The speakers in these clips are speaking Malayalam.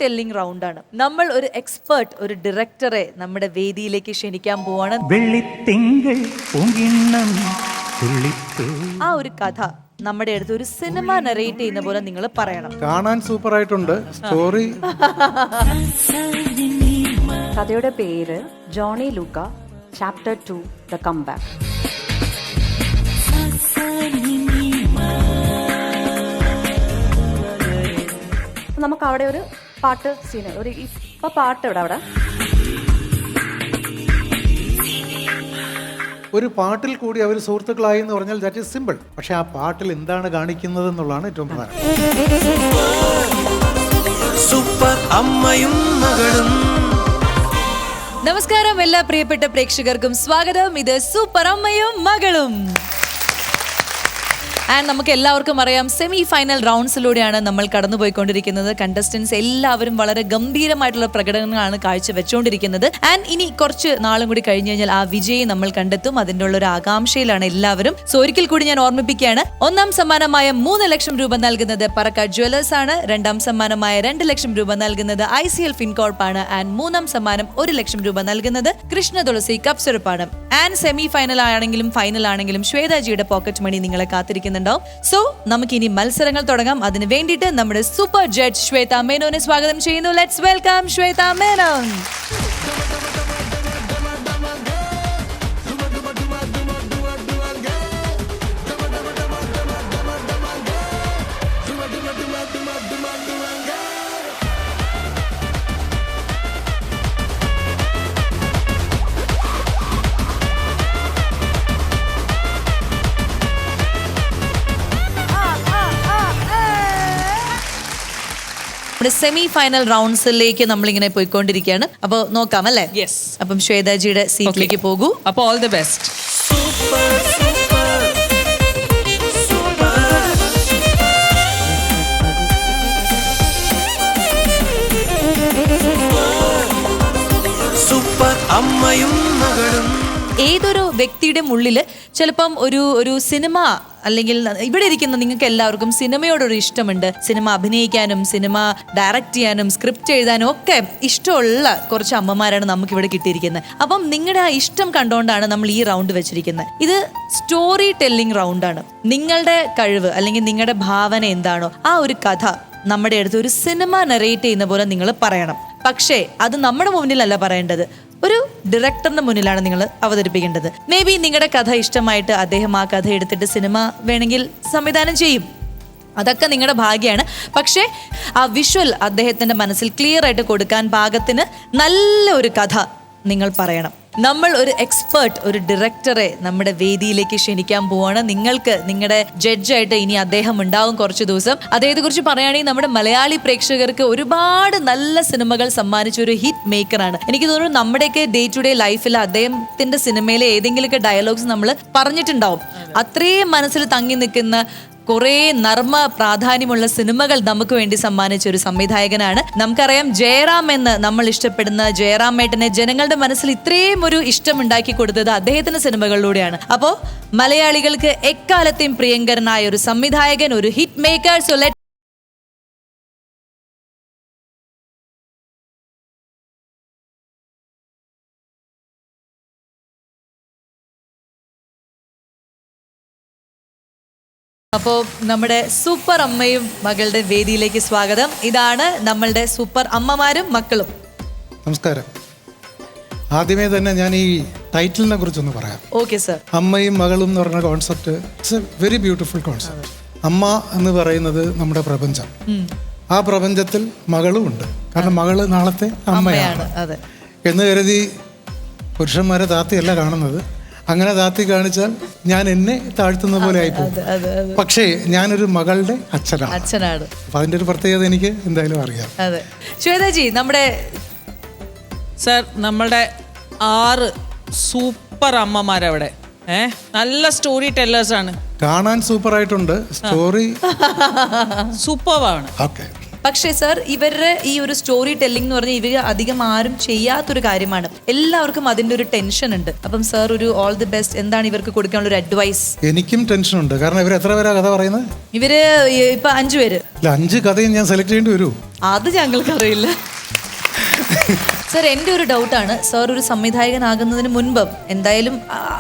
ടെല്ലിംഗ് റൗണ്ടാണ്. നമ്മൾ ഒരു എക്സ്പേർട്ട്, ഒരു ഡയറക്ടറെ നമ്മുടെ വേദിയിലേക്ക് ക്ഷണിക്കാൻ പോവാണ്. ആ ഒരു കഥ നമ്മുടെ അടുത്ത് ഒരു സിനിമ നറേറ്റ് ചെയ്യുന്ന പോലെ നിങ്ങൾ പറയണം. കാണാൻ സൂപ്പർ ആയിട്ടുണ്ട് സ്റ്റോറി. കഥയുടെ പേര് Johnny Luca, chapter 2 the comeback. നമുക്ക് അവിടെ ഒരു പാട്ട് സീന്, ഒരു ഇപ്പൊ പാട്ട് അവിടെ ഒരു പാട്ടിൽ കൂടി അവർ സുഹൃത്തുക്കളായി എന്ന് പറഞ്ഞാൽ ദാറ്റ് ഈസ് സിമ്പിൾ. പക്ഷെ ആ പാട്ടിൽ എന്താണ് കാണിക്കുന്നത് എന്നുള്ളതാണ് ഏറ്റവും പ്രധാനം. സൂപ്പർ അമ്മയും മകളും. നമസ്കാരം എല്ലാ പ്രിയപ്പെട്ട പ്രേക്ഷകർക്കും സ്വാഗതം. ഇത് സൂപ്പർ അമ്മയും മകളും. ആൻഡ് നമുക്ക് എല്ലാവർക്കും അറിയാം, സെമി ഫൈനൽ റൗണ്ട്സിലൂടെയാണ് നമ്മൾ കടന്നുപോയിക്കൊണ്ടിരിക്കുന്നത്. കണ്ടസ്റ്റൻസ് എല്ലാവരും വളരെ ഗംഭീരമായിട്ടുള്ള പ്രകടനങ്ങളാണ് കാഴ്ചവെച്ചുകൊണ്ടിരിക്കുന്നത്. ആൻഡ് ഇനി കുറച്ച് നാളും കൂടി കഴിഞ്ഞു കഴിഞ്ഞാൽ ആ വിജയം നമ്മൾ കണ്ടെത്തും. അതിൻ്റെ ഉള്ള ഒരു ആകാംക്ഷയിലാണ് എല്ലാവരും. സോ ഒരിക്കൽ കൂടി ഞാൻ ഓർമ്മിപ്പിക്കുകയാണ്, ഒന്നാം സമ്മാനമായ 3 ലക്ഷം രൂപ നൽകുന്നത് പറക്കാട് ജ്വല്ലേഴ്സ് ആണ്. രണ്ടാം സമ്മാനമായ 2 ലക്ഷം രൂപ നൽകുന്നത് ICL ഫിൻകോർപ്പ് ആണ്. ആൻഡ് മൂന്നാം സമ്മാനം 1 ലക്ഷം രൂപ നൽകുന്നത് കൃഷ്ണ തുളസി കപ്പ് സിറപ്പാണ്. ആൻഡ് സെമി ഫൈനൽ ആണെങ്കിലും ഫൈനൽ ആണെങ്കിലും ശ്വേതാജിയുടെ പോക്കറ്റ് മണി നിങ്ങളെ കാത്തിരിക്കുന്നു. സോ നമുക്ക് ഇനി മത്സരങ്ങൾ തുടങ്ങാം. അതിന് വേണ്ടിയിട്ട് നമ്മുടെ സൂപ്പർ ജഡ്ജ് ശ്വേത മേനോനെ സ്വാഗതം ചെയ്യുന്നു. Let's welcome Shweta Menon. Semi final റൗണ്ട്സിലേക്ക് നമ്മളിങ്ങനെ പോയിക്കൊണ്ടിരിക്കുകയാണ്. അപ്പോൾ നോക്കാം അല്ലേ? യെസ്. അപ്പം ശ്വേതാജിയുടെ സീറ്റിലേക്ക് പോകൂ. അപ്പോൾ ഓൾ ദി ബെസ്റ്റ്. സൂപ്പർ അമ്മയും മകളും. ഏതൊരു വ്യക്തിയുടെ ഉള്ളിൽ ചിലപ്പം ഒരു സിനിമ, അല്ലെങ്കിൽ ഇവിടെ ഇരിക്കുന്ന നിങ്ങൾക്ക് എല്ലാവർക്കും സിനിമയോടൊരു ഇഷ്ടമുണ്ട്. സിനിമ അഭിനയിക്കാനും സിനിമ ഡയറക്റ്റ് ചെയ്യാനും സ്ക്രിപ്റ്റ് എഴുതാനും ഒക്കെ ഇഷ്ടമുള്ള കുറച്ച് അമ്മമാരാണ് നമുക്കിവിടെ കിട്ടിയിരിക്കുന്നത്. അപ്പം നിങ്ങളുടെ ആ ഇഷ്ടം കണ്ടുകൊണ്ടാണ് നമ്മൾ ഈ റൗണ്ട് വെച്ചിരിക്കുന്നത്. ഇത് സ്റ്റോറി ടെല്ലിംഗ് റൗണ്ടാണ്. നിങ്ങളുടെ കഴിവ് അല്ലെങ്കിൽ നിങ്ങളുടെ ഭാവന എന്താണോ ആ ഒരു കഥ നമ്മുടെ അടുത്ത് ഒരു സിനിമ നറേറ്റ് ചെയ്യുന്ന പോലെ നിങ്ങൾ പറയണം. പക്ഷേ അത് നമ്മുടെ മുന്നിലല്ല പറയേണ്ടത്, ഒരു ഡയറക്ടറിന്റെ മുന്നിലാണ് നിങ്ങൾ അവതരിപ്പിക്കേണ്ടത്. മേ ബി നിങ്ങളുടെ കഥ ഇഷ്ടമായിട്ട് അദ്ദേഹം ആ കഥ എടുത്തിട്ട് സിനിമ വേണമെങ്കിൽ സംവിധാനം ചെയ്യും. അതൊക്കെ നിങ്ങളുടെ ഭാഗ്യമാണ്. പക്ഷേ ആ വിഷ്വൽ അദ്ദേഹത്തിന്റെ മനസ്സിൽ ക്ലിയർ ആയിട്ട് കൊടുക്കാൻ പാകത്തിന് നല്ല ഒരു കഥ നിങ്ങൾ പറയണം. നമ്മൾ ഒരു എക്സ്പേർട്ട്, ഒരു ഡയറക്ടറെ നമ്മുടെ വേദിയിലേക്ക് ക്ഷണിക്കാൻ പോവാണ്. നിങ്ങൾക്ക് നിങ്ങളുടെ ജഡ്ജായിട്ട് ഇനി അദ്ദേഹം ഉണ്ടാവും കുറച്ച് ദിവസം. അദ്ദേഹത്തെ കുറിച്ച് പറയുകയാണെങ്കിൽ നമ്മുടെ മലയാളി പ്രേക്ഷകർക്ക് ഒരുപാട് നല്ല സിനിമകൾ സമ്മാനിച്ച ഒരു ഹിറ്റ് മേക്കറാണ്. എനിക്ക് തോന്നുന്നു നമ്മുടെയൊക്കെ ഡേ ടു ഡേ ലൈഫിൽ അദ്ദേഹത്തിന്റെ സിനിമയിലെ ഏതെങ്കിലുമൊക്കെ ഡയലോഗ്സ് നമ്മൾ പറഞ്ഞിട്ടുണ്ടാവും. അത്രയും മനസ്സിൽ തങ്ങി നിൽക്കുന്ന കുറേ നർമ്മ പ്രാധാന്യമുള്ള സിനിമകൾ നമുക്ക് വേണ്ടി സമ്മാനിച്ച ഒരു സംവിധായകനാണ്. നമുക്കറിയാം, ജയറാം എന്ന് നമ്മൾ ഇഷ്ടപ്പെടുന്ന ജയറാമേട്ടനെ ജനങ്ങളുടെ മനസ്സിൽ ഇത്രയും ഒരു ഇഷ്ടം ഉണ്ടാക്കി കൊടുത്തത് അദ്ദേഹത്തിന്റെ സിനിമകളിലൂടെയാണ്. അപ്പോൾ മലയാളികൾക്ക് എക്കാലത്തെയും പ്രിയങ്കരനായ ഒരു സംവിധായകൻ, ഒരു ഹിറ്റ് മേക്കർ. സോ ലെറ്റ് അപ്പോൾ നമ്മുടെ സൂപ്പർ അമ്മയും മകളുടെ വേദിയിലേക്ക് സ്വാഗതം. ഇതാണ് നമ്മളുടെ സൂപ്പർ അമ്മമാരും മക്കളും. നമസ്കാരം. ആദ്യമേ തന്നെ ഞാൻ ഈ ടൈറ്റിലിനെ കുറിച്ചൊന്ന് പറയാം. Okay sir. അമ്മയും മകളും എന്ന് പറഞ്ഞ concept it's A very beautiful concept. അമ്മ എന്ന് പറയുന്നത് നമ്മുടെ പ്രപഞ്ചം. ആ പ്രപഞ്ചത്തിൽ മകളും ഉണ്ട്. കാരണം മകള് നാളത്തെ അമ്മയാണ്. അതെ. എന്ന് കരുതി പുരുഷന്മാരെ താത്തിയല്ല കാണുന്നത്. അങ്ങനെ താത്തി കാണിച്ചാൽ ഞാൻ എന്നെ താഴ്ത്തുന്ന പോലെ ആയിപ്പോകും. പക്ഷേ ഞാനൊരു മകളുടെ അച്ഛനാണ്. അപ്പൊ അതിന്റെ ഒരു പ്രത്യേകത എനിക്ക് എന്തായാലും അറിയാം. അതെ. ശ്വേതാജി, നമ്മുടെ നമ്മളുടെ 6 സൂപ്പർ അമ്മമാരവിടെ നല്ല സ്റ്റോറി ടെല്ലേഴ്സ് ആണ്. കാണാൻ സൂപ്പർ ആയിട്ടുണ്ട്, സ്റ്റോറി സൂപ്പറാണ്. ഓക്കെ. പക്ഷേ സർ ഇവരുടെ ഈ ഒരു സ്റ്റോറി ടെല്ലിംഗ് എന്ന് പറഞ്ഞാൽ ഇവർ അധികം ആരും ചെയ്യാത്തൊരു കാര്യമാണ്. എല്ലാവർക്കും അതിന്റെ ഒരു ടെൻഷൻ ഉണ്ട്. അപ്പം സർ ഒരു ഓൾ ദി ബെസ്റ്റ്, എന്താണ് ഇവർക്ക് കൊടുക്കാനുള്ള ഒരു അഡ്വൈസ്? എനിക്കും ടെൻഷനുണ്ട്. കാരണം ഇവർ എത്ര പേരാ കഥ പറയുന്നത്? ഇവര് ഇപ്പൊ 5 പേര്. അല്ല, 5 കഥയും ഞാൻ സെലക്ട് ചെയ്യേണ്ടി വരൂ? അത് ഞങ്ങൾക്കറിയില്ല. സർ എൻ്റെ ഒരു ഡൗട്ടാണ്, സർ ഒരു സംവിധായകനാകുന്നതിന് മുൻപ് എന്തായാലും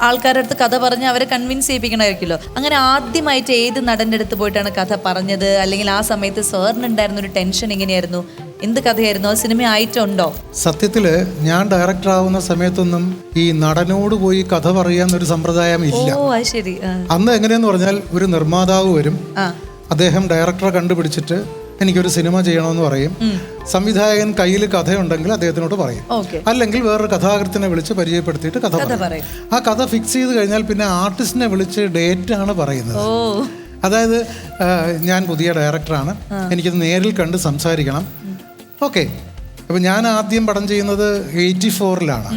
ആൾക്കാരുടെ അടുത്ത് കഥ പറഞ്ഞ് അവരെ കൺവിൻസ് ചെയ്യിപ്പിക്കണമായിരിക്കുമല്ലോ. അങ്ങനെ ആദ്യമായിട്ട് ഏത് നടൻ്റെ അടുത്ത് പോയിട്ടാണ് കഥ പറഞ്ഞത്? അല്ലെങ്കിൽ ആ സമയത്ത് സാറിനുണ്ടായിരുന്ന ഒരു ടെൻഷൻ എങ്ങനെയായിരുന്നു? എന്ത് കഥയായിരുന്നു? അത് സിനിമ ആയിട്ടുണ്ടോ? സത്യത്തിൽ ഞാൻ ഡയറക്ടർ ആവുന്ന സമയത്തൊന്നും ഈ നടനോട് പോയി കഥ പറയാന്നൊരു സമ്പ്രദായം ഇല്ല. ഓ അത് ശരി. അന്ന് എങ്ങനെയെന്ന് പറഞ്ഞാൽ ഒരു നിർമ്മാതാവ് വരും, അദ്ദേഹം ഡയറക്ടറെ കണ്ടുപിടിച്ചിട്ട് എനിക്കൊരു സിനിമ ചെയ്യണമെന്ന് പറയും. സംവിധായകൻ കയ്യിൽ കഥയുണ്ടെങ്കിൽ അദ്ദേഹത്തിനോട് പറയും, അല്ലെങ്കിൽ വേറൊരു കഥാകൃത്തിനെ വിളിച്ച് പരിചയപ്പെടുത്തിയിട്ട് കഥ പറയും. ആ കഥ ഫിക്സ് ചെയ്ത് കഴിഞ്ഞാൽ പിന്നെ ആർട്ടിസ്റ്റിനെ വിളിച്ച് ഡേറ്റ് ആണ് പറയുന്നത്. അതായത് ഞാൻ പുതിയ ഡയറക്ടറാണ്, എനിക്കത് നേരിൽ കണ്ട് സംസാരിക്കണം. ഓക്കെ, അപ്പം ഞാൻ ആദ്യം പടം ചെയ്യുന്നത് 84-ലാണ്.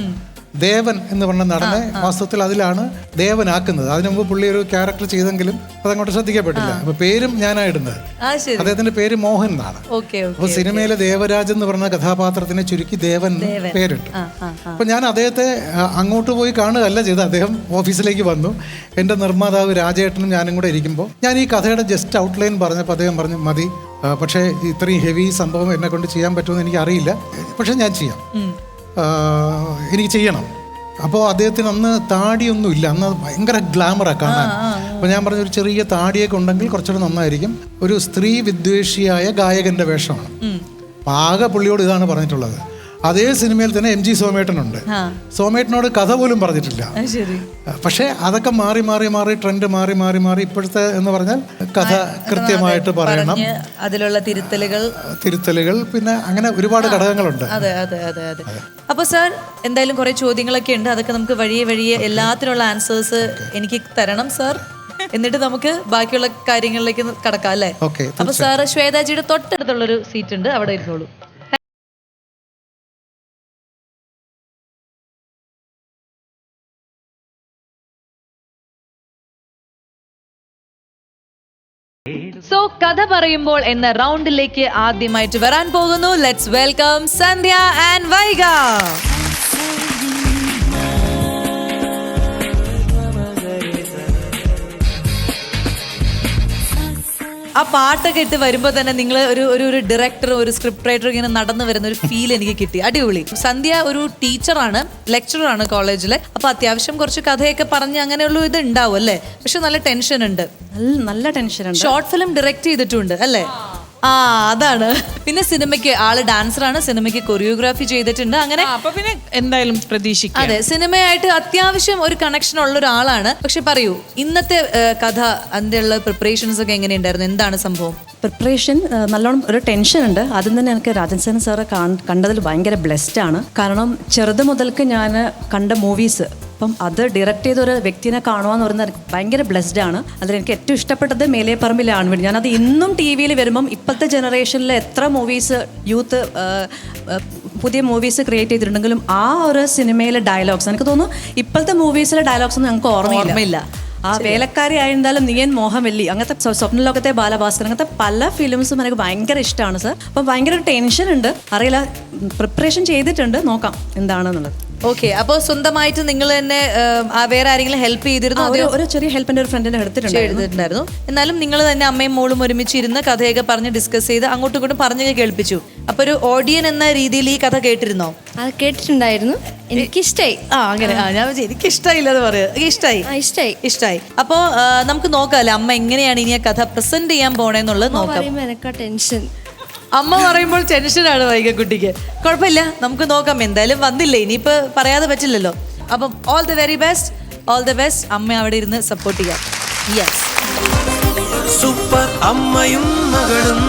ദേവൻ എന്ന് പറഞ്ഞ നടനെ വാസ്തവത്തിൽ അതിലാണ് ദേവനാക്കുന്നത്. അതിനു മുമ്പ് പുള്ളി ഒരു ക്യാരക്ടർ ചെയ്തെങ്കിലും അതങ്ങോട്ട് ശ്രദ്ധിക്കപ്പെട്ടില്ല. അപ്പൊ പേരും ഞാനായിടുന്നത്. അദ്ദേഹത്തിന്റെ പേര് മോഹൻ എന്നാണ്. അപ്പൊ സിനിമയിലെ ദേവരാജ് എന്ന് പറഞ്ഞ കഥാപാത്രത്തിനെ ചുരുക്കി ദേവൻ പേരിട്ടു. അപ്പൊ ഞാൻ അദ്ദേഹത്തെ അങ്ങോട്ട് പോയി കാണുകയല്ല ചെയ്ത്, അദ്ദേഹം ഓഫീസിലേക്ക് വന്നു. എൻ്റെ നിർമ്മാതാവ് രാജേട്ടനും ഞാനും കൂടെ ഇരിക്കുമ്പോൾ ഞാൻ ഈ കഥയുടെ ജസ്റ്റ് ഔട്ട്ലൈൻ പറഞ്ഞപ്പോൾ അദ്ദേഹം പറഞ്ഞു, മതി, പക്ഷേ ഇത്രയും ഹെവി സംഭവം എന്നെ കൊണ്ട് ചെയ്യാൻ പറ്റുമെന്ന് എനിക്ക് അറിയില്ല, പക്ഷെ ഞാൻ ചെയ്യാം, എനിക്ക് ചെയ്യണം. അപ്പോൾ അദ്ദേഹത്തിന് അന്ന് താടിയൊന്നും ഇല്ല, അന്ന് ഭയങ്കര ഗ്ലാമറാണ് കാണാൻ. അപ്പോൾ ഞാൻ പറഞ്ഞ ഒരു ചെറിയ താടിയൊക്കെ ഉണ്ടെങ്കിൽ കുറച്ചുകൂടെ നന്നായിരിക്കും. ഒരു സ്ത്രീ വിദ്വേഷിയായ ഗായകന്റെ വേഷമാണ്. ആകെ പുള്ളിയോട് ഇതാണ് പറഞ്ഞിട്ടുള്ളത്. അതേ സിനിമയിൽ തന്നെ MG സോമേട്ടനുണ്ട്. സോമേട്ടനോട് കഥ പോലും പറഞ്ഞിട്ടില്ല. പക്ഷേ അതൊക്കെ മാറി മാറി മാറി ട്രെൻഡ് മാറി മാറി മാറി ഇപ്പോഴത്തെ എന്ന് പറഞ്ഞാൽ കഥ കൃത്യമായിട്ട് പറയണം, അതിലുള്ള തിരുത്തലുകൾ, പിന്നെ അങ്ങനെ ഒരുപാട് ഘടകങ്ങളുണ്ട്. അതെ അതെ അതെ അതെ. അപ്പൊ സാർ എന്തായാലും കുറെ ചോദ്യങ്ങളൊക്കെ ഉണ്ട്, അതൊക്കെ നമുക്ക് വഴിയെ എല്ലാത്തിനുള്ള ആൻസേഴ്സ് എനിക്ക് തരണം സാർ. എന്നിട്ട് നമുക്ക് ബാക്കിയുള്ള കാര്യങ്ങളിലേക്ക് കടക്കാം അല്ലേ? അപ്പൊ സാർ ശ്വേതാജിയുടെ തൊട്ടടുത്തുള്ളൊരു സീറ്റ് ഉണ്ട്, അവിടെ ഇരുന്നോളൂ. സോ കഥ പറയുമ്പോൾ എന്ന റൗണ്ടിലേക്ക് ആദ്യമായിട്ട് വരാൻ പോകുന്നു. Let's welcome Sandhya and Vaiga. ആ പാട്ടൊക്കെ ഇട്ട് വരുമ്പോൾ തന്നെ നിങ്ങൾ ഒരു ഡയറക്ടർ, ഒരു സ്ക്രിപ്റ്റ് റൈറ്റർ ഇങ്ങനെ നടന്നു വരുന്ന ഒരു ഫീൽ എനിക്ക് കിട്ടി. അടിപൊളി. സന്ധ്യ ഒരു ടീച്ചറാണ്, ലെക്ചറാണ് കോളേജിലെ. അപ്പൊ അത്യാവശ്യം കുറച്ച് കഥയൊക്കെ പറഞ്ഞ് അങ്ങനെയുള്ള ഇത് ഉണ്ടാവും അല്ലേ? പക്ഷെ നല്ല ടെൻഷൻ ഉണ്ട്. നല്ല ടെൻഷൻ. ഷോർട്ട് ഫിലിം ഡയറക്റ്റ് ചെയ്തിട്ടുണ്ട് അല്ലേ? അതാണ്. പിന്നെ സിനിമയ്ക്ക് ആള് ഡാൻസറാണ്, സിനിമയ്ക്ക് കൊറിയോഗ്രാഫി ചെയ്തിട്ടുണ്ട്. അങ്ങനെ പിന്നെ എന്തായാലും പ്രതീക്ഷിക്കാം. അതെ, സിനിമയായിട്ട് അത്യാവശ്യം ഒരു കണക്ഷൻ ഉള്ള ഒരാളാണ്. പക്ഷെ പറയൂ, ഇന്നത്തെ കഥ അതിന്റെ ഉള്ള പ്രിപ്പറേഷൻസ് ഒക്കെ എങ്ങനെയുണ്ടായിരുന്നു? എന്താണ് സംഭവം? പ്രിപ്പറേഷൻ നല്ലോണം ഒരു ടെൻഷൻ ഉണ്ട്. ആദ്യം തന്നെ എനിക്ക് രാജൻ സേനൻ സാറെ കണ്ടതിൽ ഭയങ്കര ബ്ലെസ്ഡ് ആണ്. കാരണം ചെറുത് മുതൽക്ക് ഞാൻ കണ്ട മൂവീസ്, അപ്പം അത് ഡയറക്റ്റ് ചെയ്ത ഒരു വ്യക്തിനെ കാണുക പറയുന്നത് ഭയങ്കര ബ്ലെസ്ഡ് ആണ്. അതിലെനിക്ക് ഏറ്റവും ഇഷ്ടപ്പെട്ടത് മേലേപ്പറമ്പിലാണ് വേണ്ടി. ഞാനത് ഇന്നും TV വരുമ്പം ഇപ്പോഴത്തെ ജനറേഷനിൽ എത്ര മൂവീസ് യൂത്ത് പുതിയ മൂവീസ് ക്രിയേറ്റ് ചെയ്തിട്ടുണ്ടെങ്കിലും ആ ഒരു സിനിമയിലെ ഡയലോഗ്സ് എനിക്ക് തോന്നുന്നു ഇപ്പോഴത്തെ മൂവീസിലെ ഡയലോഗ്സ് ഒന്നും ഞങ്ങൾക്ക് ഓർമ്മയില്ല. ആ വേലക്കാരി ആയിരുന്നാലും നീയൻ മോഹമല്ലി, അങ്ങനത്തെ സ്വപ്നലോകത്തെ ബാലഭാസ്കർ, അങ്ങനത്തെ പല ഫിലിംസും എനിക്ക് ഭയങ്കര ഇഷ്ടമാണ് സാർ. അപ്പം ഭയങ്കര ടെൻഷൻ ഉണ്ട്, അറിയില്ല, പ്രിപ്പറേഷൻ ചെയ്തിട്ടുണ്ട്, നോക്കാം എന്താണെന്നുള്ളത്. ഓക്കെ, അപ്പോൾ സ്വന്തമായിട്ട് നിങ്ങൾ തന്നെ വേറെ ആരെങ്കിലും ഹെൽപ്പ് ചെയ്തിരുന്നു? ഒരു ചെറിയ ഹെൽപ്പ് എൻ്റെ ഒരു ഫ്രണ്ടിനെ എടുത്തിട്ടുണ്ടായിരുന്നു. എന്നാലും നിങ്ങൾ തന്നെ അമ്മയും മോളും ഒരുമിച്ചിരുന്ന് കഥയൊക്കെ പറഞ്ഞ് ഡിസ്കസ് ചെയ്ത് അങ്ങോട്ടും ഇങ്ങോട്ടും പറഞ്ഞ് കേൾപ്പിച്ചു. അപ്പൊ ഒരു ഓഡിയൻ എന്ന രീതിയിൽ ഈ കഥ കേട്ടിരുന്നോ? അത് കേട്ടിട്ടുണ്ടായിരുന്നു, എനിക്കിഷ്ടായി. അങ്ങനെ ഞാൻ എനിക്കിഷ്ടായില്ലെന്ന് പറയാം. ഇഷ്ടായി. അപ്പോ നമുക്ക് നോക്കാല്ലേ അമ്മ എങ്ങനെയാണ് ഇനി ആ കഥ പ്രസന്റ് ചെയ്യാൻ പോണേന്നുള്ളത് നോക്കാം. എനക്കാ ടെൻഷൻ. അമ്മ പറയുമ്പോൾ ടെൻഷനാണ് വൈകക്കുട്ടിക്ക്. കുഴപ്പമില്ല, നമുക്ക് നോക്കാം. എന്തായാലും വന്നില്ലേ, ഇനിയിപ്പോ പറയാതെ പറ്റില്ലല്ലോ. അപ്പം all the very best, all the best. അമ്മ അവിടെ ഇരുന്ന് സപ്പോർട്ട് ചെയ്യാം. യെസ്, സൂപ്പർ അമ്മയും മകളും.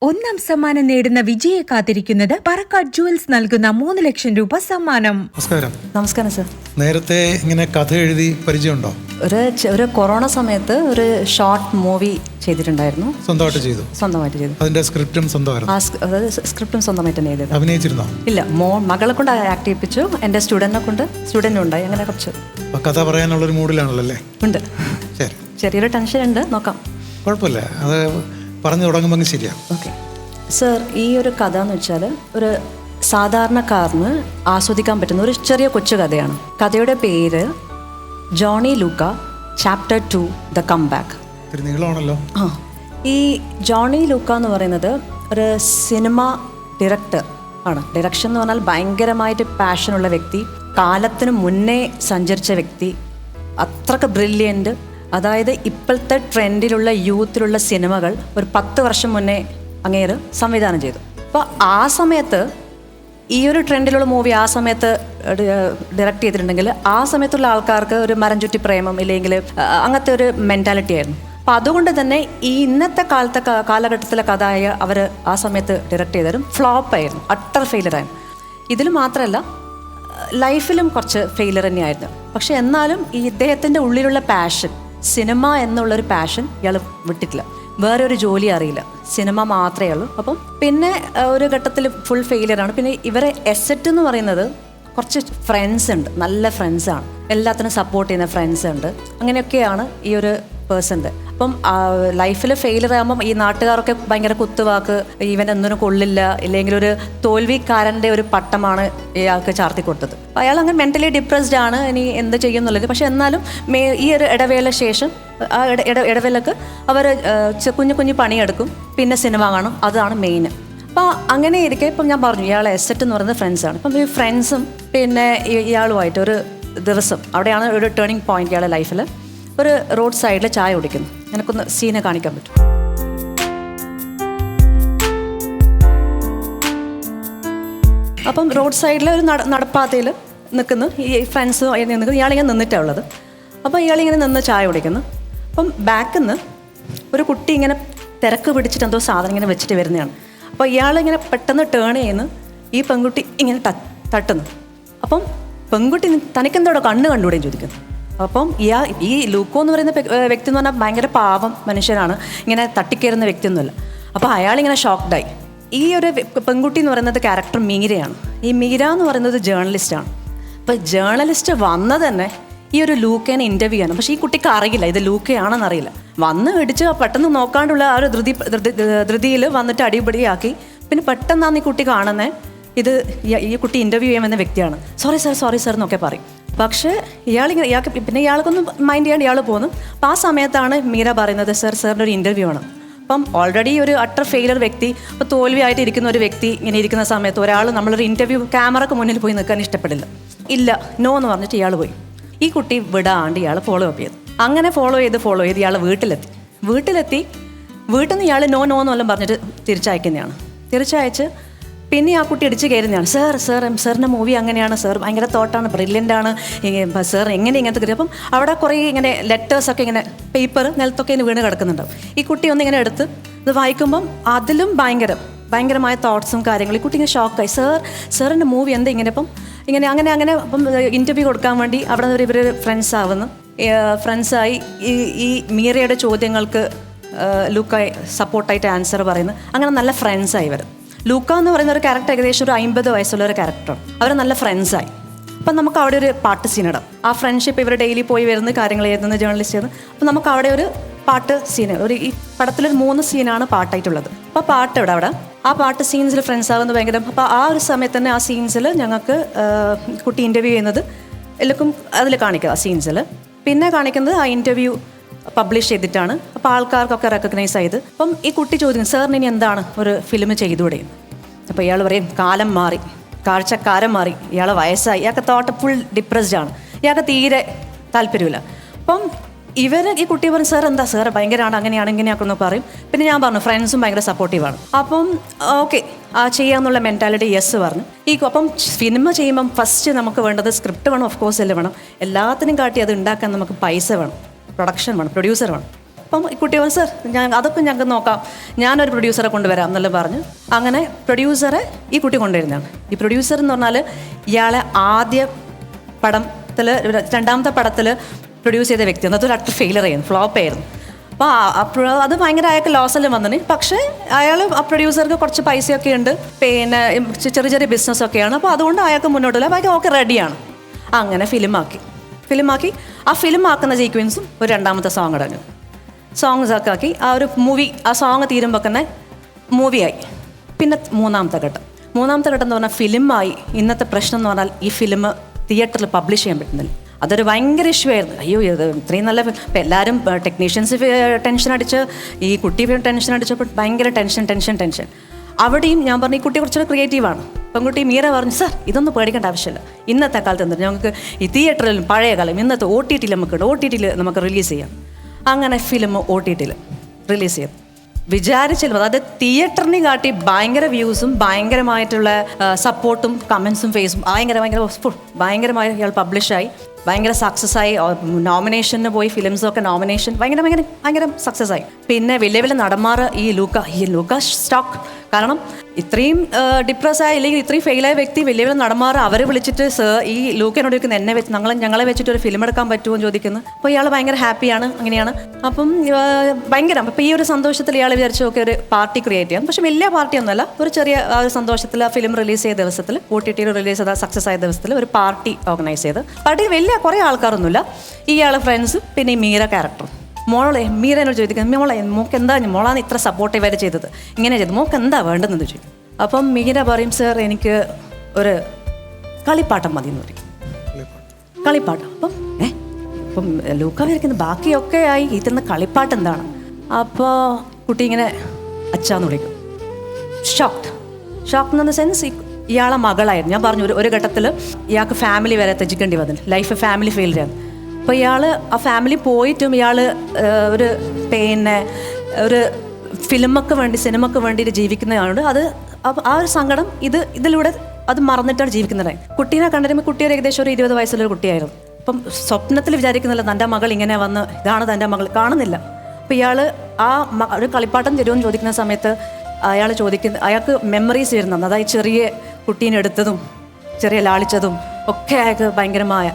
ഒന്നാം സമ്മാനം നേടുന്ന വിജയെ കാത്തിരിക്കുന്നത് പറക്കാട് ജുവൽസ് നൽകുന്ന 3 ലക്ഷം രൂപ സമ്മാനം. നമസ്കാരം സാർ. നേരത്തെ ഇങ്ങനെ കഥ എഴുതി പരിചയമുണ്ടോ? ഒരു കൊറോണ സമയത്ത് ഒരു ഷോർട്ട് മൂവി ചെയ്തിട്ടുണ്ടായിരുന്നു. സ്വന്തമായിട്ട് ചെയ്തു. അതിന്റെ സ്ക്രിപ്റ്റും സ്വന്തമായിരുന്നു. സ്ക്രിപ്റ്റും സ്വന്തമായിട്ട് തന്നെ ചെയ്തത്. അഭിനയിച്ചിരുന്നോ? ഇല്ല, മകളെ കൊണ്ട് ആക്ട് ചെയ്യിപ്പിച്ചു. എൻ്റെ സ്റ്റുഡൻറ്റും ഉണ്ടായി. അങ്ങനെ കുറച്ച് കഥ പറയാനുള്ളൊരു മൂഡിലാണല്ലോ അല്ലേ? ഉണ്ട്. ചെറിയൊരു ടെൻഷൻ ഉണ്ട്, നോക്കാം. കുഴപ്പമില്ല. അത് പറഞ്ഞു തുടങ്ങുമ്പോൾ അങ്ങ് ശരിയാണ്. ഓക്കെ സർ, ഈ ഒരു കഥ എന്ന് വെച്ചാൽ ഒരു സാധാരണക്കാരന് ആസ്വദിക്കാൻ പറ്റുന്ന ഒരു ചെറിയ കൊച്ചു കഥയാണ്. കഥയുടെ പേര് Johnny Luca chapter 2 the come back. ഒരു നീളമാണല്ലോ. ആ, ഈ ജോണി ലൂക്ക എന്ന് പറയുന്നത് ഒരു സിനിമ ഡയറക്ടർ ആണ്. ഡയറക്ഷൻ എന്ന് പറഞ്ഞാൽ ഭയങ്കരമായിട്ട് പാഷനുള്ള വ്യക്തി, കാലത്തിന് മുന്നേ സഞ്ചരിച്ച വ്യക്തി, അത്രക്ക് ബ്രില്യൻറ്റ്. അതായത് ഇപ്പോഴത്തെ ട്രെൻഡിലുള്ള യൂത്തിലുള്ള സിനിമകൾ ഒരു 10 വർഷം മുന്നേ അങ്ങേര് സംവിധാനം ചെയ്തു. അപ്പോൾ ആ സമയത്ത് ഈ ഒരു ട്രെൻഡിലുള്ള മൂവി ആ സമയത്ത് ഡയറക്റ്റ് ചെയ്തിട്ടുണ്ടെങ്കിൽ ആ സമയത്തുള്ള ആൾക്കാർക്ക് ഒരു മരം ചുറ്റി പ്രേമം ഇല്ലെങ്കിൽ അങ്ങനത്തെ ഒരു മെൻറ്റാലിറ്റി ആയിരുന്നു. അപ്പം അതുകൊണ്ട് തന്നെ ഈ ഇന്നത്തെ കാലഘട്ടത്തിലെ കഥയായ അവർ ആ സമയത്ത് ഡയറക്റ്റ് ചെയ്തവരും ഫ്ലോപ്പായിരുന്നു, അട്ടർ ഫെയിലറായിരുന്നു. ഇതിൽ മാത്രമല്ല ലൈഫിലും കുറച്ച് ഫെയിലർ തന്നെയായിരുന്നു. പക്ഷെ എന്നാലും ഈ ഇദ്ദേഹത്തിൻ്റെ ഉള്ളിലുള്ള പാഷൻ, സിനിമ എന്നുള്ളൊരു പാഷൻ ഇയാൾ വിട്ടിട്ടില്ല. വേറെ ഒരു ജോലി അറിയില്ല, സിനിമ മാത്രമേ ഉള്ളൂ. അപ്പം പിന്നെ ഒരു ഘട്ടത്തിൽ ഫുൾ ഫെയിലിയറാണ്. പിന്നെ ഇവരെ എസെറ്റ് എന്ന് പറയുന്നത് കുറച്ച് ഫ്രണ്ട്സ് ഉണ്ട്, നല്ല ഫ്രണ്ട്സാണ്, എല്ലാത്തിനും സപ്പോർട്ട് ചെയ്യുന്ന ഫ്രണ്ട്സ് ഉണ്ട്. അങ്ങനെയൊക്കെയാണ് ഈ ഒരു പേഴ്സൻ്റെ. അപ്പം ലൈഫിൽ ഫെയിലർ ആകുമ്പം ഈ നാട്ടുകാരൊക്കെ ഭയങ്കര കുത്തുവാക്ക്, ഇവനൊന്നിനും കൊള്ളില്ല, ഇല്ലെങ്കിൽ ഒരു തോൽവിക്കാരൻ്റെ ഒരു പട്ടമാണ് ഇയാൾക്ക് ചാർത്തി കൊടുത്തത്. അപ്പോൾ അയാൾ അങ്ങനെ മെൻ്റലി ഡിപ്രസ്ഡ് ആണ്, ഇനി എന്ത് ചെയ്യും എന്നുള്ളത്. പക്ഷെ എന്നാലും ഈ ഒരു ഇടവേള ശേഷം ആ ഇടവേളക്ക് അവർ കുഞ്ഞു കുഞ്ഞു പണിയെടുക്കും, പിന്നെ സിനിമ കാണും, അതാണ് മെയിൻ. അപ്പോൾ അങ്ങനെ ഇരിക്കെ ഇപ്പം ഞാൻ പറഞ്ഞു ഇയാളെ എസെറ്റ് എന്ന് പറയുന്നത് ഫ്രണ്ട്സാണ്. അപ്പം ഈ ഫ്രണ്ട്സും പിന്നെ ഇയാളുമായിട്ട് ഒരു ദിവസം അവിടെയാണ് ഒരു ടേണിംഗ് പോയിന്റ് ഇയാളുടെ ലൈഫിൽ. ഒരു റോഡ് സൈഡിൽ ചായ കുടിക്കുന്നു. എനിക്കൊന്ന് സീനെ കാണിക്കാൻ പറ്റും. അപ്പം റോഡ് സൈഡിൽ ഒരു നടപ്പാതയിൽ നിൽക്കുന്നു, ഈ ഫ്രണ്ട്സ് നിൽക്കുന്നു. ഇയാളിങ്ങനെ നിന്നിട്ടാണ് ഉള്ളത്. അപ്പോൾ ഇയാളിങ്ങനെ നിന്ന് ചായ കുടിക്കുന്നു. അപ്പം ബാക്കിൽ നിന്ന് ഒരു കുട്ടി ഇങ്ങനെ തിരക്ക് പിടിച്ചിട്ട് എന്തോ സാധനം ഇങ്ങനെ വെച്ചിട്ട് വരുന്നതാണ്. അപ്പോൾ ഇയാളിങ്ങനെ പെട്ടെന്ന് ടേൺ ചെയ്യുന്നു, ഈ പെൺകുട്ടി ഇങ്ങനെ തട്ടുന്നു. അപ്പം പെൺകുട്ടി തനിക്കെന്തോടെ കണ്ണ് കണ്ടുകൂടെയും ചോദിക്കുന്നു. അപ്പം ഈ ലൂക്കോ എന്ന് പറയുന്ന വ്യക്തി എന്ന് പറഞ്ഞാൽ ഭയങ്കര പാവം മനുഷ്യനാണ്, ഇങ്ങനെ തട്ടിക്കയറുന്ന വ്യക്തിയൊന്നുമല്ല. അപ്പോൾ അയാളിങ്ങനെ ഷോക്ക്ഡായി. ഈ ഒരു പെൺകുട്ടി എന്ന് പറയുന്നത് ക്യാരക്ടർ മീരയാണ്. ഈ മീര എന്ന് പറയുന്നത് ജേർണലിസ്റ്റാണ്. അപ്പോൾ ജേർണലിസ്റ്റ് വന്നത് തന്നെ ഈ ഒരു ലൂക്കേനെ ഇൻ്റർവ്യൂ ചെയ്യണം. പക്ഷേ ഈ കുട്ടിക്ക് അറിയില്ല ഇത് ലൂക്കയാണെന്ന് അറിയില്ല. വന്ന് ഇടിച്ച് പെട്ടെന്ന് നോക്കാണ്ടുള്ള ആ ഒരു ധൃതിയിൽ വന്നിട്ട് അടിപൊളിയാക്കി. പിന്നെ പെട്ടെന്നാണ് ഈ കുട്ടി കാണുന്നത് ഇത് ഈ കുട്ടി ഇൻ്റർവ്യൂ ചെയ്യാമെന്ന വ്യക്തിയാണ്. സോറി സാർ എന്നൊക്കെ പറയും. പക്ഷേ ഇയാൾക്ക് പിന്നെ ഇയാൾക്കൊന്നും മൈൻഡ് ചെയ്യാണ്ട് ഇയാൾ പോകുന്നു. അപ്പോൾ ആ സമയത്താണ് മീര പറയുന്നത് സാറിൻ്റെ ഒരു ഇൻ്റർവ്യൂ ആണ്. അപ്പം ഓൾറെഡി ഒരു അട്ടർ ഫെയിലർ വ്യക്തി, അപ്പോൾ തോൽവിയായിട്ട് ഇരിക്കുന്ന ഒരു വ്യക്തി ഇങ്ങനെ ഇരിക്കുന്ന സമയത്ത് ഒരാൾ നമ്മളൊരു ഇൻ്റർവ്യൂ ക്യാമറക്ക് മുന്നിൽ പോയി നിൽക്കാൻ ഇഷ്ടപ്പെടില്ല. ഇല്ല നോ എന്ന് പറഞ്ഞിട്ട് ഇയാൾ പോയി. ഈ കുട്ടി വിടാണ്ട് ഇയാൾ ഫോളോ അപ്പ് ചെയ്തു. അങ്ങനെ ഫോളോ ചെയ്ത് ഇയാൾ വീട്ടിലെത്തി. വീട്ടിൽ നിന്ന് ഇയാൾ നോ എന്നെല്ലാം പറഞ്ഞിട്ട് തിരിച്ചയക്കുന്നതാണ്. തിരിച്ചയച്ച് പിന്നെ ആ കുട്ടി ഇടിച്ച് കയറുന്നതാണ്. സാറിൻ്റെ മൂവി അങ്ങനെയാണ്, സാർ ഭയങ്കര തോട്ടാണ്, ബ്രില്യൻ്റാണ്, സാർ എങ്ങനെ ഇങ്ങനത്തെ കയറി. അപ്പം അവിടെ കുറേ ഇങ്ങനെ ലെറ്റേഴ്സൊക്കെ ഇങ്ങനെ പേപ്പർ നിലത്തൊക്കെ ഇങ്ങനെ വീണ് കിടക്കുന്നുണ്ടാവും. ഈ കുട്ടി ഒന്നിങ്ങനെ എടുത്ത് ഇത് വായിക്കുമ്പം അതിലും ഭയങ്കരമായ തോട്ട്സും കാര്യങ്ങളും. ഈ കുട്ടി ഇങ്ങനെ ഷോക്കായി. സാറിൻ്റെ മൂവി എന്താ ഇങ്ങനെ ഇപ്പം അങ്ങനെ അപ്പം ഇൻ്റർവ്യൂ കൊടുക്കാൻ വേണ്ടി അവിടെ നിന്ന് ഇവർ ഫ്രണ്ട്സായി ഈ മീരയുടെ ചോദ്യങ്ങൾക്ക് ലൂക്ക സപ്പോർട്ടായിട്ട് ആൻസർ പറയുന്നു. അങ്ങനെ നല്ല ഫ്രണ്ട്സായി ഇവർ. ലൂക്ക എന്ന് പറയുന്ന ഒരു ക്യാരക്ടർ ഏകദേശം ഒരു 50 വയസ്സുള്ള ഒരു ക്യാരക്ടറാണ്. അവർ നല്ല ഫ്രണ്ട്സായി. അപ്പം നമുക്ക് അവിടെ ഒരു പാട്ട് സീനിടാം. ആ ഫ്രണ്ട്ഷിപ്പ് ഇവർ ഡെയിലി പോയി വരുന്ന കാര്യങ്ങൾ എഴുതുന്ന ജേർണലിസ്റ്റ് ചെയ്യുന്നത്. അപ്പം നമുക്ക് അവിടെ ഒരു പാട്ട് സീന്, ഈ പടത്തിലൊരു 3 സീനാണ് പാട്ടായിട്ടുള്ളത്. അപ്പോൾ പാട്ട് അവിടെ ആ പാട്ട് സീൻസിൽ ഫ്രണ്ട്സ് ആകുന്നത് ഭയങ്കര. അപ്പോൾ ആ ഒരു സമയത്ത് തന്നെ ആ സീൻസിൽ ഞങ്ങൾക്ക് കുട്ടി ഇൻ്റർവ്യൂ ചെയ്യുന്നത് എല്ലാവർക്കും അതിൽ കാണിക്കുക. ആ സീൻസിൽ പിന്നെ കാണിക്കുന്നത് ആ ഇൻ്റർവ്യൂ പബ്ലിഷ് ചെയ്തിട്ടാണ്. അപ്പോൾ ആൾക്കാർക്കൊക്കെ റെക്കഗ്നൈസ് ചെയ്ത്. അപ്പം ഈ കുട്ടി ചോദിക്കും സാറിന് ഇനി എന്താണ് ഒരു ഫിലിം ചെയ്തുകൂടെ. അപ്പോൾ ഇയാൾ പറയും കാലം മാറി, കാഴ്ചക്കാരൻ മാറി, ഇയാളെ വയസ്സായി, ഇയാൾക്ക് തോട്ട് ഫുൾ ഡിപ്രസ്ഡ് ആണ്, ഇയാൾക്ക് തീരെ താല്പര്യമില്ല. അപ്പം ഈ കുട്ടി പറയും സാർ എന്താ സാർ ഭയങ്കരമാണ്, അങ്ങനെയാണ് ഇങ്ങനെയാണെന്ന് പറയും. പിന്നെ ഞാൻ പറഞ്ഞു ഫ്രണ്ട്സും ഭയങ്കര സപ്പോർട്ടീവാണ്. അപ്പം ഓക്കെ ആ ചെയ്യാമെന്നുള്ള മെൻറ്റാലിറ്റി യെസ് പറഞ്ഞു. അപ്പം സിനിമ ചെയ്യുമ്പം ഫസ്റ്റ് നമുക്ക് വേണ്ടത് സ്ക്രിപ്റ്റ് വേണം, ഓഫ് കോഴ്സ് എല്ലാം വേണം. എല്ലാത്തിനും കാട്ടി അത് ഉണ്ടാക്കാൻ നമുക്ക് പൈസ വേണം, പ്രൊഡക്ഷൻ വേണം, പ്രൊഡ്യൂസർ വേണം. അപ്പം ഈ കുട്ടി പറഞ്ഞു സാർ അതൊക്കെ ഞങ്ങൾക്ക് നോക്കാം, ഞാനൊരു പ്രൊഡ്യൂസറെ കൊണ്ടുവരാം എന്നെല്ലാം പറഞ്ഞു. അങ്ങനെ പ്രൊഡ്യൂസറെ ഈ കുട്ടി കൊണ്ടുവരുന്നതാണ്. ഈ പ്രൊഡ്യൂസർ എന്ന് പറഞ്ഞാൽ ഇയാളെ ആദ്യ പടത്തിൽ 2ാമത്തെ പടത്തിൽ പ്രൊഡ്യൂസ് ചെയ്ത വ്യക്തി. അതൊരു അത്ര ഫെയിലർ ആയിരുന്നു, ഫ്ലോപ്പ് ആയിരുന്നു. അപ്പോൾ അത് ഭയങ്കര അയാൾക്ക് ലോസെല്ലാം വന്നിന്. പക്ഷേ അയാൾ ആ പ്രൊഡ്യൂസർക്ക് കുറച്ച് പൈസയൊക്കെ ഉണ്ട്, പിന്നെ ചെറിയ ബിസിനസ്സൊക്കെയാണ്. അപ്പോൾ അതുകൊണ്ട് അയാൾക്ക് മുന്നോട്ടില്ല. ബാക്കി ഓക്കെ റെഡിയാണ്. അങ്ങനെ ഫിലിമാക്കി ആ ഫിലിം ആക്കുന്ന സീക്വൻസും ഒരു 2ാമത്തെ സോങ് അടങ്ങും. സോങ്സ് ഒക്കെ ആക്കി ആ ഒരു മൂവി, ആ സോങ് തീരുമ്പോൾ തന്നെ മൂവിയായി. പിന്നെ മൂന്നാമത്തെ ഘട്ടം എന്ന് പറഞ്ഞാൽ ഫിലിമായി. ഇന്നത്തെ പ്രശ്നം എന്ന് പറഞ്ഞാൽ ഈ ഫിലിം തിയേറ്ററിൽ പബ്ലിഷ് ചെയ്യാൻ പറ്റുന്നില്ല. അതൊരു ഭയങ്കര ഇഷ്യൂ ആയിരുന്നു. അയ്യോ ഇത് ഇത്രയും നല്ല ഇപ്പം എല്ലാവരും ടെക്നീഷ്യൻസ് ടെൻഷൻ അടിച്ച്, ഈ കുട്ടി ടെൻഷൻ അടിച്ചപ്പോൾ ഭയങ്കര ടെൻഷൻ. അവിടെയും ഞാൻ പറഞ്ഞു ഈ കുട്ടി കുറച്ചുകൂടെ ക്രിയേറ്റീവാണ്. പെൺകുട്ടി മീര പറഞ്ഞു, സാർ ഇതൊന്നും പേടിക്കേണ്ട ആവശ്യമില്ല, ഇന്നത്തെ കാലത്ത് എന്താണ് ഞങ്ങൾക്ക് ഈ തിയേറ്ററിലും പഴയ കാലം ഇന്നത്തെ ഒ ടി ടിയിൽ നമുക്ക് റിലീസ് ചെയ്യാം. അങ്ങനെ ഫിലിം OTT റിലീസ് ചെയ്തു. വിചാരിച്ചില്ല, അതായത് തിയേറ്ററിനെ കാട്ടി ഭയങ്കര വ്യൂസും ഭയങ്കരമായിട്ടുള്ള സപ്പോർട്ടും കമൻസും ഫേസും ഭയങ്കരമായി ഇയാൾ പബ്ലിഷായി, ഭയങ്കര സക്സസ് ആയി. നോമിനേഷന് പോയി, ഫിലിംസൊക്കെ നോമിനേഷൻ ഭയങ്കര സക്സസ് ആയി. പിന്നെ വലിയ വലിയ നടന്മാർ ഈ ലൂക്ക സ്റ്റോക്ക്, കാരണം ഇത്രയും ഡിപ്രസ് ആയ അല്ലെങ്കിൽ ഇത്രയും ഫെയിലായ വ്യക്തി വലിയ വലിയ നടന്മാർ അവരെ വിളിച്ചിട്ട് ഈ ലൂക്കനോട് ചോദിക്കുന്നു, എന്നെ വെച്ച് ഞങ്ങളെ വെച്ചിട്ട് ഒരു ഫിലിം എടുക്കാൻ പറ്റുമോ എന്ന് ചോദിക്കുന്നു. അപ്പോൾ ഇയാൾ ഭയങ്കര ഹാപ്പിയാണ്. അങ്ങനെയാണ്. അപ്പം ഭയങ്കര അപ്പോൾ ഈ ഒരു സന്തോഷത്തിൽ ഇയാൾ വിചാരിച്ചു ഓക്കെ ഒരു പാർട്ടി ക്രിയേറ്റ് ചെയ്യാം. പക്ഷെ വലിയ പാർട്ടിയൊന്നുമല്ല, ഒരു ചെറിയ സന്തോഷത്തിൽ ആ ഫിലിം റിലീസ് ചെയ്ത ദിവസത്തിൽ OTT റിലീസ് ചെയ്ത സക്സസ് ആയ ദിവസത്തിൽ ഒരു പാർട്ടി ഓർഗനൈസ് ചെയ്ത്. പാർട്ടിയിൽ വലിയ കുറേ ആൾക്കാരൊന്നുമില്ല, ഇയാളെ ഫ്രണ്ട്സും പിന്നെ ഈ മീര ക്യാരക്ടറും. മീര എന്നോട് ചോദിക്കുന്നത്, മോക്ക് എന്താ മോളാണ് ഇത്ര സപ്പോർട്ടീവായിട്ട് ചെയ്തത്, ഇങ്ങനെ ചെയ്ത് മോക്ക് എന്താ വേണ്ടതെന്ന് ചോദിക്കും. അപ്പം മീര പറയും, സാർ എനിക്ക് ഒരു കളിപ്പാട്ടം മതി എന്ന് പറയും. കളിപ്പാട്ടം. അപ്പം ലൂക്ക വരയ്ക്കുന്നത് ബാക്കിയൊക്കെ ആയി, ഇതിന്ന് കളിപ്പാട്ടം എന്താണ്? അപ്പോൾ കുട്ടി ഇങ്ങനെ അച്ഛാന്ന് വിളിക്കും. ഷോക്ക്ഡ് എന്ന സെൻസ് ഇയാളെ മകളായിരുന്നു. ഞാൻ പറഞ്ഞു ഒരു ഘട്ടത്തിൽ ഇയാൾക്ക് ഫാമിലി വരെ ത്യജിക്കേണ്ടി വന്നില്ല, ലൈഫ് ഫാമിലി ഫെയിലിയർ. അപ്പോൾ ഇയാൾ ആ ഫാമിലി പോയിട്ടും ഇയാൾ ഒരു സിനിമക്ക് വേണ്ടിയിട്ട് ജീവിക്കുന്നതാണ്. അത് ആ ഒരു സങ്കടം ഇതിലൂടെ അത് മറന്നിട്ടാണ് ജീവിക്കുന്നത്. കുട്ടീനെ കണ്ടിരുമ്പോൾ കുട്ടി ഒരു ഏകദേശം ഒരു 20 വയസ്സുള്ളൊരു കുട്ടിയായിരുന്നു. അപ്പം സ്വപ്നത്തിൽ വിചാരിക്കുന്നില്ല തൻ്റെ മകൾ ഇങ്ങനെ വന്ന് ഇതാണ് തൻ്റെ മകൾ, കാണുന്നില്ല. അപ്പോൾ ഇയാൾ ഒരു കളിപ്പാട്ടം തരുമെന്ന് ചോദിക്കുന്ന സമയത്ത് അയാൾക്ക് മെമ്മറീസ് വരുന്നത്, അതായത് ചെറിയ കുട്ടീനെ എടുത്തതും ചെറിയ ലാളിച്ചതും ഒക്കെ അയാൾക്ക് ഭയങ്കരമായ.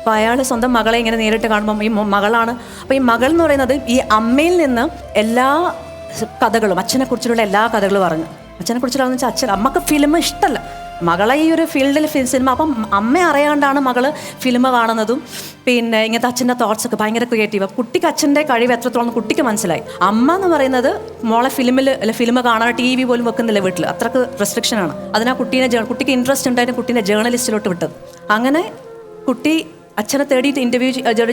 അപ്പോൾ അയാൾ സ്വന്തം മകളെ ഇങ്ങനെ നേരിട്ട് കാണുമ്പം ഈ മകളാണ്. അപ്പോൾ ഈ മകൾ എന്ന് പറയുന്നത് ഈ അമ്മയിൽ നിന്ന് എല്ലാ കഥകളും, അച്ഛനെക്കുറിച്ചുള്ള എല്ലാ കഥകളും പറഞ്ഞു. അച്ഛനെക്കുറിച്ചുള്ള വെച്ചാൽ അമ്മക്ക് ഫിലിം ഇഷ്ടമല്ല, മകളെ ഈ ഒരു ഫീൽഡിൽ സിനിമ. അപ്പം അമ്മ അറിയാണ്ടാണ് മകള് ഫിലിം കാണുന്നതും. പിന്നെ ഇങ്ങനത്തെ അച്ഛൻ്റെ തോട്ട്സൊക്കെ ഭയങ്കര ക്രിയേറ്റീവ്. കുട്ടിക്ക് അച്ഛൻ്റെ കഴിവ് എത്രത്തോളം കുട്ടിക്ക് മനസ്സിലായി. അമ്മ എന്ന് പറയുന്നത് മോളെ ഫിലിം കാണാൻ TV പോലും വെക്കുന്നില്ല വീട്ടിൽ, അത്രക്ക് റെസ്ട്രിക്ഷനാണ്. അതിനാ കുട്ടിക്ക് ഇൻട്രസ്റ്റ് ഉണ്ടായിട്ട് കുട്ടീനെ ജേർണലിസ്റ്റിലോട്ട് വിട്ടത്. അങ്ങനെ കുട്ടി അച്ഛനെ തേടിയിട്ട്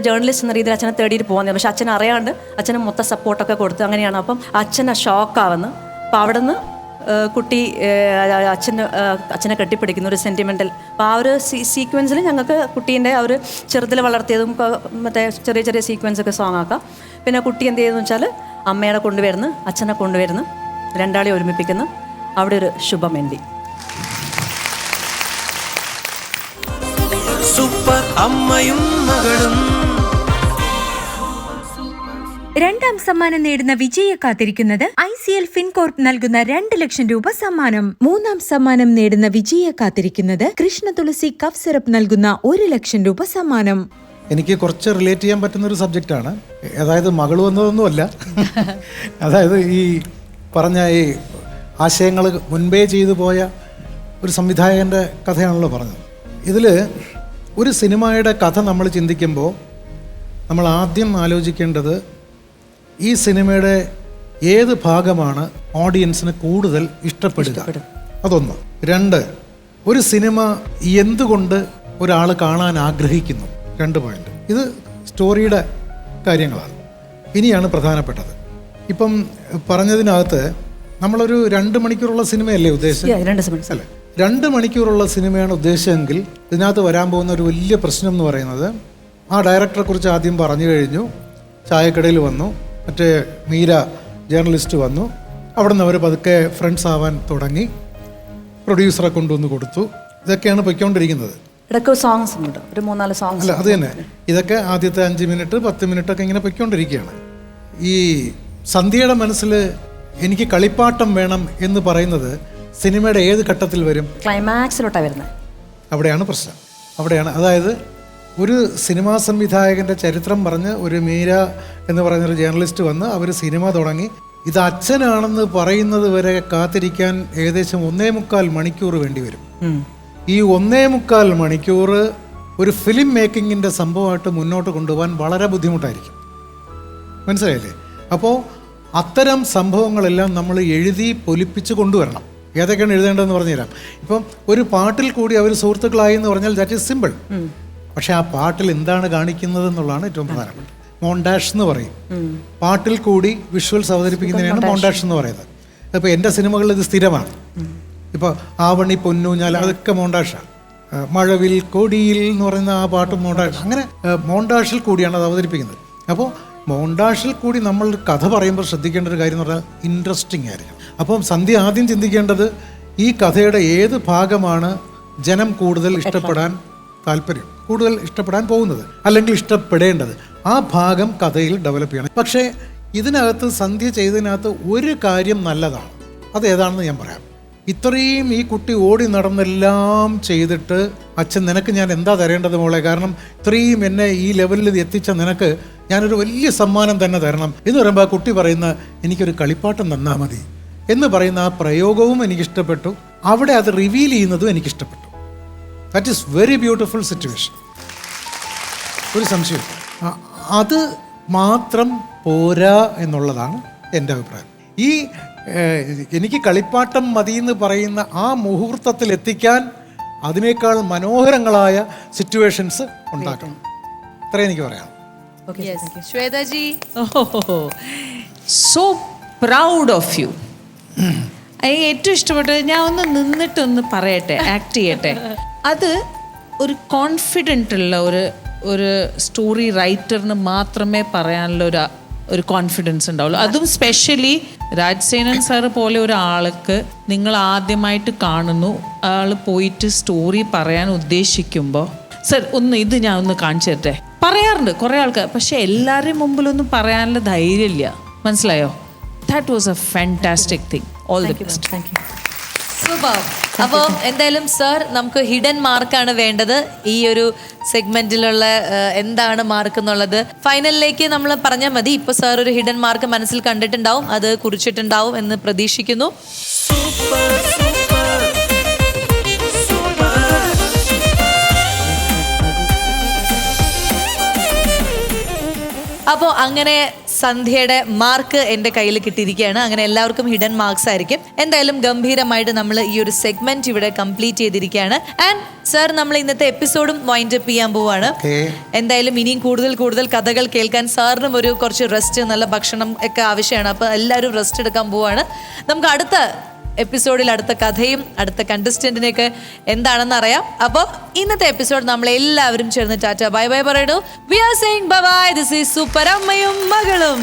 ജേർണലിസ്റ്റ് എന്ന രീതിയിൽ അച്ഛനെ തേടിയിട്ട് പോകുന്നത്. പക്ഷെ അച്ഛനെ അറിയാണ്ട് അച്ഛന് മൊത്തം സപ്പോർട്ടൊക്കെ കൊടുത്ത് അങ്ങനെയാണ്. അപ്പം അച്ഛനെ ഷോക്കാവുന്നു. അപ്പം അവിടെ നിന്ന് കുട്ടി അച്ഛനെ കെട്ടിപ്പിടിക്കുന്ന ഒരു സെൻറ്റിമെൻ്റൽ. അപ്പോൾ ആ ഒരു സീക്വൻസിൽ ഞങ്ങൾക്ക് കുട്ടീൻ്റെ ആ ഒരു ചെറുതിൽ വളർത്തിയതും മറ്റേ ചെറിയ സീക്വൻസൊക്കെ സോങ് ആക്കാം. പിന്നെ കുട്ടി എന്ത് ചെയ്തെന്ന് വെച്ചാൽ അമ്മയുടെ കൊണ്ടുവരുന്നു, അച്ഛനെ കൊണ്ടുവരുന്നു, രണ്ടാളെ ഒരുമിപ്പിക്കുന്നു. അവിടെ ഒരു ശുഭം എൻഡിങ്. സൂപ്പർ അമ്മയും മകളും. രണ്ടാം സമ്മാനം നേടുന്ന വിജയെ കാത്തിരിക്കുന്നത് ICL ഫിൻകോർപ്പ് നൽകുന്ന 2 ലക്ഷം രൂപ സമ്മാനം. മൂന്നാം സമ്മാനം നേടുന്ന വിജയെ കാത്തിരിക്കുന്നത് കൃഷ്ണ തുളസി കഫ് സിറപ്പ് നൽകുന്ന 1 ലക്ഷം രൂപ സമ്മാനം. എനിക്ക് കുറച്ച് റിലേറ്റ് ചെയ്യാൻ പറ്റുന്ന ഒരു സബ്ജക്റ്റാണ്. അതായത് മകൾ വന്നതൊന്നുമല്ല, അതായത് ഈ പറഞ്ഞ ഈ ആശയങ്ങൾ മുൻപേ ചെയ്തു പോയ ഒരു സംവിധായകൻ്റെ കഥയാണല്ലോ പറഞ്ഞത്. ഇതിൽ ഒരു സിനിമയുടെ കഥ നമ്മൾ ചിന്തിക്കുമ്പോൾ നമ്മൾ ആദ്യം ആലോചിക്കേണ്ടത് ഈ സിനിമയുടെ ഏത് ഭാഗമാണ് ഓഡിയൻസിന് കൂടുതൽ ഇഷ്ടപ്പെടുക, അതൊന്ന്. 2, ഒരു സിനിമ എന്തുകൊണ്ട് ഒരാൾ കാണാൻ ആഗ്രഹിക്കുന്നു, 2 പോയിന്റ്. ഇത് സ്റ്റോറിയുടെ കാര്യങ്ങളാണ്. ഇനിയാണ് പ്രധാനപ്പെട്ടത്. ഇപ്പം പറഞ്ഞതിനകത്ത് നമ്മളൊരു 2 മണിക്കൂറുള്ള സിനിമയല്ലേ ഉദ്ദേശിച്ചത്? അല്ലേ, 2 മണിക്കൂറുള്ള സിനിമയാണ് ഉദ്ദേശിച്ചതെങ്കിൽ ഇതിനകത്ത് വരാൻ പോകുന്ന ഒരു വലിയ പ്രശ്നം എന്ന് പറയുന്നത്, ആ ഡയറക്ടറെ കുറിച്ച് ആദ്യം പറഞ്ഞു കഴിഞ്ഞു, ചായക്കടയിൽ വന്നു, മറ്റേ മീര ജേർണലിസ്റ്റ് വന്നു, അവിടെ നിന്ന് അവർ പതുക്കെ ഫ്രണ്ട്സ് ആവാൻ തുടങ്ങി, പ്രൊഡ്യൂസറെ കൊണ്ടുവന്ന് കൊടുത്തു. ഇതൊക്കെയാണ് പൊയ്ക്കൊണ്ടിരിക്കുന്നത്. ഇടയ്ക്ക് സോങ്സ് ഉണ്ട്, ഒരു 3-4 സോങ്സ്. അല്ല, അത് തന്നെ. ഇതൊക്കെ ആദ്യത്തെ 5 മിനിറ്റ് 10 മിനിറ്റൊക്കെ ഇങ്ങനെ പൊയ്ക്കൊണ്ടിരിക്കുകയാണ്. ഈ സന്ധ്യയുടെ മനസ്സിൽ എനിക്ക് കളിപ്പാട്ടം വേണം എന്ന് പറയുന്നത് സിനിമയുടെ ഏത് ഘട്ടത്തിൽ വരും? ക്ലൈമാക്സിലോട്ടാണ് വരുന്നത്. അവിടെയാണ് പ്രശ്നം. അതായത് ഒരു സിനിമാ സംവിധായകൻ്റെ ചരിത്രം പറഞ്ഞ് ഒരു മീര എന്ന് പറയുന്നൊരു ജേർണലിസ്റ്റ് വന്ന് അവർ സിനിമ തുടങ്ങി. ഇത് അച്ഛനാണെന്ന് പറയുന്നത് വരെ കാത്തിരിക്കാൻ ഏകദേശം 1.25 മണിക്കൂർ വേണ്ടി വരും. ഈ 1.25 മണിക്കൂർ ഒരു ഫിലിം മേക്കിങ്ങിൻ്റെ സംഭവമായിട്ട് മുന്നോട്ട് കൊണ്ടുപോകാൻ വളരെ ബുദ്ധിമുട്ടായിരിക്കും. മനസ്സിലായില്ലേ? അപ്പോൾ അത്തരം സംഭവങ്ങളെല്ലാം നമ്മൾ എഴുതി പൊലിപ്പിച്ച് കൊണ്ടുവരണം. ഏതൊക്കെയാണ് എഴുതേണ്ടതെന്ന് പറഞ്ഞുതരാം. ഇപ്പം ഒരു പാട്ടിൽ കൂടി അവർ സുഹൃത്തുക്കളായി എന്ന് പറഞ്ഞാൽ ദാറ്റ് ഈസ് സിമ്പിൾ. പക്ഷെ ആ പാട്ടിൽ എന്താണ് കാണിക്കുന്നത് എന്നുള്ളതാണ് ഏറ്റവും പ്രധാനപ്പെട്ടത്. മോണ്ടാഷ് എന്ന് പറയും. പാട്ടിൽ കൂടി വിഷ്വൽസ് അവതരിപ്പിക്കുന്നതിനാണ് മോണ്ടാഷ് എന്ന് പറയുന്നത്. ഇപ്പോൾ എൻ്റെ സിനിമകളിൽ ഇത് സ്ഥിരമാണ്. ഇപ്പോൾ ആവണി പൊന്നൂഞ്ഞാൽ അതൊക്കെ മോണ്ടാഷാണ്. മഴവിൽ കൊടിയിൽ എന്ന് പറയുന്ന ആ പാട്ട് മോണ്ടാഷ്. അങ്ങനെ മോണ്ടാഷിൽ കൂടിയാണ് അത് അവതരിപ്പിക്കുന്നത്. അപ്പോൾ മോണ്ടാഷിൽ കൂടി നമ്മൾ കഥ പറയുമ്പോൾ ശ്രദ്ധിക്കേണ്ട ഒരു കാര്യം എന്ന് പറഞ്ഞാൽ ഇൻട്രസ്റ്റിംഗ് ആയിരിക്കും. അപ്പം സന്ധ്യ ആദ്യം ചിന്തിക്കേണ്ടത് ഈ കഥയുടെ ഏത് ഭാഗമാണ് ജനം കൂടുതൽ ഇഷ്ടപ്പെടാൻ താല്പര്യം, കൂടുതൽ ഇഷ്ടപ്പെടാൻ പോകുന്നത്, അല്ലെങ്കിൽ ഇഷ്ടപ്പെടേണ്ടത്. ആ ഭാഗം കഥയിൽ ഡെവലപ്പ് ചെയ്യണം. പക്ഷേ ഇതിനകത്ത് സന്ധ്യ ചെയ്തതിനകത്ത് ഒരു കാര്യം നല്ലതാണ്. അതേതാണെന്ന് ഞാൻ പറയാം. ഇത്രയും ഈ കുട്ടി ഓടി നടന്നെല്ലാം ചെയ്തിട്ട് അച്ഛൻ നിനക്ക് ഞാൻ എന്താ തരേണ്ടത് മോളെ, കാരണം ഇത്രയും എന്നെ ഈ ലെവലിൽ എത്തിച്ച നിനക്ക് ഞാനൊരു വലിയ സമ്മാനം തന്നെ തരണം എന്ന് പറയുമ്പോൾ ആ കുട്ടി പറയുന്ന എനിക്കൊരു കളിപ്പാട്ടം തന്നാൽ മതി എന്ന് പറയുന്ന ആ പ്രയോഗവും എനിക്കിഷ്ടപ്പെട്ടു. അവിടെ അത് റിവീൽ ചെയ്യുന്നതും എനിക്കിഷ്ടപ്പെട്ടു. That is very beautiful situation. ഒരു സംശയം, അത് മാത്രം പോരാ എന്നുള്ളതാണ് എൻ്റെ അഭിപ്രായം. ഈ എനിക്ക് കളിപ്പാട്ടം മതി എന്ന് പറയുന്ന ആ മുഹൂർത്തത്തിൽ എത്തിക്കാൻ അതിനേക്കാൾ മനോഹരങ്ങളായ സിറ്റുവേഷൻസ് ഉണ്ടാക്കണം. ഇത്രയും എനിക്ക് പറയാം. ശ്വേതാജി, സോ പ്രൗഡ് ഓഫ് യു. ഏറ്റവും ഇഷ്ടപ്പെട്ടത് ഞാൻ ഒന്ന് നിന്നിട്ടൊന്ന് പറയട്ടെ, ആക്ട് ചെയ്യട്ടെ. അത് ഒരു കോൺഫിഡൻ്റ് ഉള്ള ഒരു സ്റ്റോറി റൈറ്ററിന് മാത്രമേ പറയാനുള്ള ഒരു കോൺഫിഡൻസ് ഉണ്ടാവുള്ളൂ. അതും സ്പെഷ്യലി രാജ്സേനൻ സാറ് പോലെ ഒരാൾക്ക് നിങ്ങൾ ആദ്യമായിട്ട് കാണുന്നു, ആൾ പോയിട്ട് സ്റ്റോറി പറയാൻ ഉദ്ദേശിക്കുമ്പോൾ സർ ഇത് ഞാൻ ഒന്ന് കാണിച്ചു തരട്ടെ പറയാറുണ്ട് കുറേ ആൾക്കാർ. പക്ഷെ എല്ലാവരുടെയും മുമ്പിലൊന്നും പറയാനുള്ള ധൈര്യമില്ല. മനസ്സിലായോ? That was A fantastic thing. All the best. Thank you. Super. അപ്പോൾ എന്തായാലും സർ, നമുക്ക് ഹിഡൻ മാർക്കാണ് വേണ്ടത്. ഈ ഒരു സെഗ്മെന്റിലുള്ള എന്താണ് മാർക്ക് എന്നുള്ളത് ഫൈനലിലേക്ക് നമ്മൾ പറഞ്ഞാൽ മതി. ഇപ്പോൾ സർ ഒരു ഹിഡൻ മാർക്ക് മനസ്സിൽ കണ്ടിട്ടുണ്ടാവും, അത് കുറിച്ചിട്ടുണ്ടാവും എന്ന് പ്രതീക്ഷിക്കുന്നു. അപ്പോൾ അങ്ങനെ സന്ധ്യയുടെ മാർക്ക് എൻ്റെ കയ്യിൽ കിട്ടിയിരിക്കുകയാണ്. അങ്ങനെ എല്ലാവർക്കും ഹിഡൻ മാർക്സ് ആയിരിക്കും. എന്തായാലും ഗംഭീരമായിട്ട് നമ്മൾ ഈ ഒരു സെഗ്മെന്റ് ഇവിടെ കംപ്ലീറ്റ് ചെയ്തിരിക്കുകയാണ്. ആൻഡ് സർ, നമ്മൾ ഇന്നത്തെ എപ്പിസോഡും വൈൻഡ് അപ്പ് ചെയ്യാൻ പോവാണ്. എന്തായാലും ഇനിയും കൂടുതൽ കഥകൾ കേൾക്കാൻ സാറിനും ഒരു കുറച്ച് റെസ്റ്റ്, നല്ല ഭക്ഷണം ഒക്കെ ആവശ്യമാണ്. അപ്പോൾ എല്ലാവരും റെസ്റ്റ് എടുക്കാൻ പോവാണ്. നമുക്ക് അടുത്ത എപ്പിസോഡിൽ അടുത്ത കഥയും അടുത്ത കണ്ടസ്റ്റന്റിനെയൊക്കെ എന്താണെന്ന് അറിയാം. അപ്പോൾ ഇന്നത്തെ എപ്പിസോഡ് നമ്മൾ എല്ലാവരും ചേർന്ന് ടാറ്റ ബൈ ബൈ പറയുന്നു. We are saying bye bye. This is super അമ്മയും മകളും.